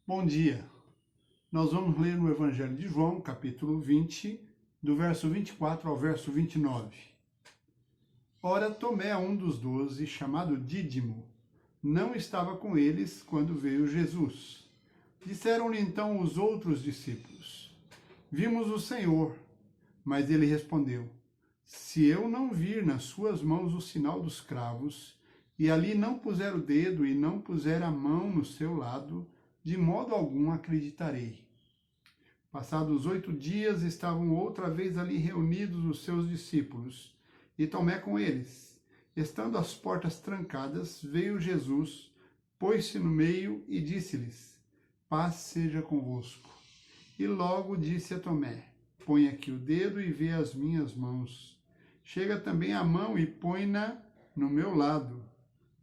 Bom dia. Nós vamos ler no Evangelho de João, capítulo 20, do verso 24 ao verso 29. Ora, Tomé, um dos 12, chamado Dídimo, não estava com eles quando veio Jesus. Disseram-lhe então os outros discípulos: Vimos o Senhor. Mas ele respondeu: Se eu não vir nas suas mãos o sinal dos cravos, e ali não puser o dedo e não puser a mão no seu lado, de modo algum acreditarei. Passados 8 dias, estavam outra vez ali reunidos os seus discípulos, e Tomé com eles. Estando as portas trancadas, veio Jesus, pôs-se no meio e disse-lhes: Paz seja convosco. E logo disse a Tomé: Põe aqui o dedo e vê as minhas mãos. Chega também a mão e põe-na no meu lado.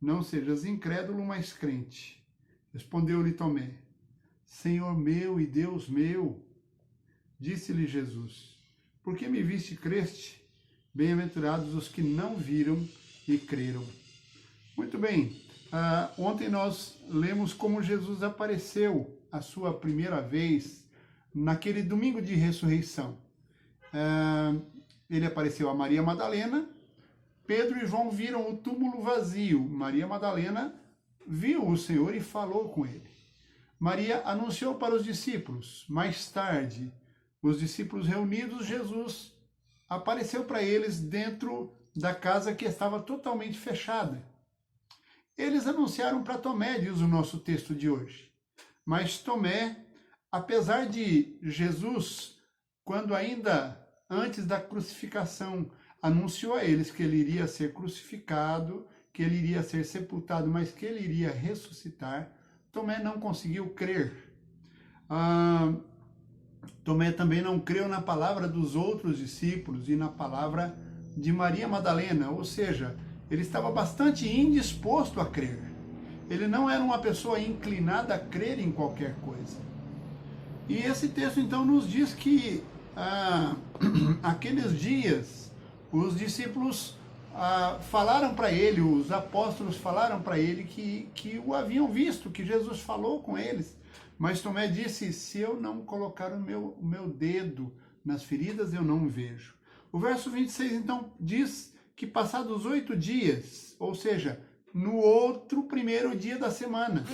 Não sejas incrédulo, mas crente. Respondeu-lhe Tomé: Senhor meu e Deus meu. Disse-lhe Jesus: Por que me viste e creste? Bem-aventurados os que não viram e creram. Muito bem, ontem nós lemos como Jesus apareceu a sua primeira vez naquele domingo de ressurreição. Ele apareceu a Maria Madalena. Pedro e João viram o túmulo vazio. Maria Madalena viu o Senhor e falou com ele. Maria anunciou para os discípulos. Mais tarde, os discípulos reunidos, Jesus apareceu para eles dentro da casa que estava totalmente fechada. Eles anunciaram para Tomé, diz o nosso texto de hoje. Mas Tomé, apesar de Jesus, quando ainda antes da crucificação, anunciou a eles que ele iria ser crucificado, que ele iria ser sepultado, mas que ele iria ressuscitar, Tomé não conseguiu crer. Tomé também não creu na palavra dos outros discípulos e na palavra de Maria Madalena, ou seja, ele estava bastante indisposto a crer. Ele não era uma pessoa inclinada a crer em qualquer coisa. E esse texto então nos diz que aqueles dias os discípulos falaram para ele, os apóstolos falaram para ele que o haviam visto, que Jesus falou com eles. Mas Tomé disse: se eu não colocar o meu dedo nas feridas, eu não vejo. O verso 26 então diz que passados 8 dias, ou seja, no outro primeiro dia da semana,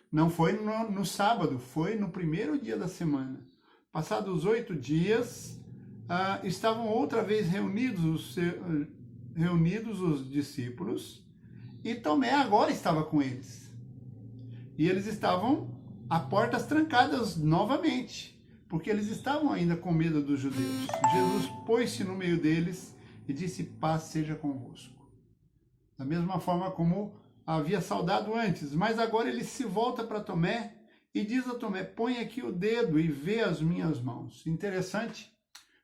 não foi no sábado, foi no primeiro dia da semana. Passados 8 dias, estavam outra vez reunidos os discípulos, e Tomé agora estava com eles. E eles estavam a portas trancadas novamente, porque eles estavam ainda com medo dos judeus. Jesus pôs-se no meio deles e disse: Paz seja convosco. Da mesma forma como havia saudado antes, mas agora ele se volta para Tomé e diz a Tomé: Põe aqui o dedo e vê as minhas mãos. Interessante.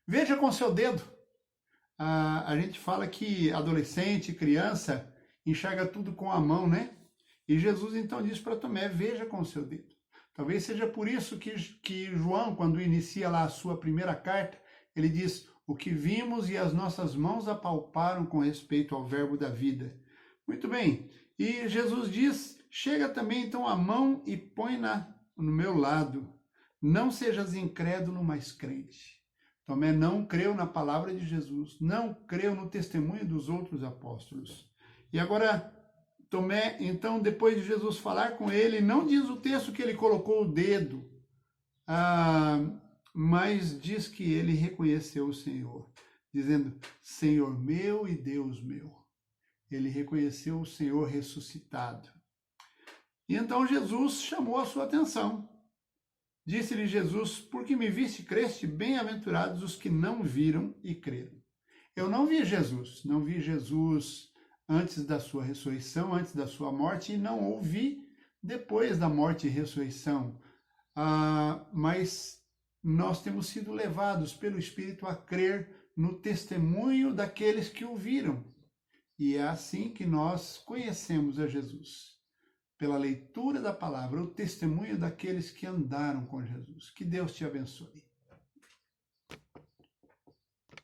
Veja com seu dedo. A gente fala que adolescente, criança, enxerga tudo com a mão, né? E Jesus então diz para Tomé: Veja com seu dedo. Talvez seja por isso que João, quando inicia lá a sua primeira carta, ele diz: O que vimos e as nossas mãos apalparam com respeito ao verbo da vida. Muito bem. E Jesus diz: Chega também então a mão e põe-na no meu lado. Não sejas incrédulo, mas crente. Tomé não creu na palavra de Jesus, não creu no testemunho dos outros apóstolos. E agora, Tomé, então, depois de Jesus falar com ele, não diz o texto que ele colocou o dedo, mas diz que ele reconheceu o Senhor, dizendo: Senhor meu e Deus meu. Ele reconheceu o Senhor ressuscitado. E então Jesus chamou a sua atenção. Disse-lhe Jesus: Por que me viste e creste? Bem-aventurados os que não viram e creram. Eu não vi Jesus antes da sua ressurreição, antes da sua morte, e não o vi depois da morte e ressurreição. Mas nós temos sido levados pelo Espírito a crer no testemunho daqueles que o viram. E é assim que nós conhecemos a Jesus. Pela leitura da palavra, o testemunho daqueles que andaram com Jesus. Que Deus te abençoe.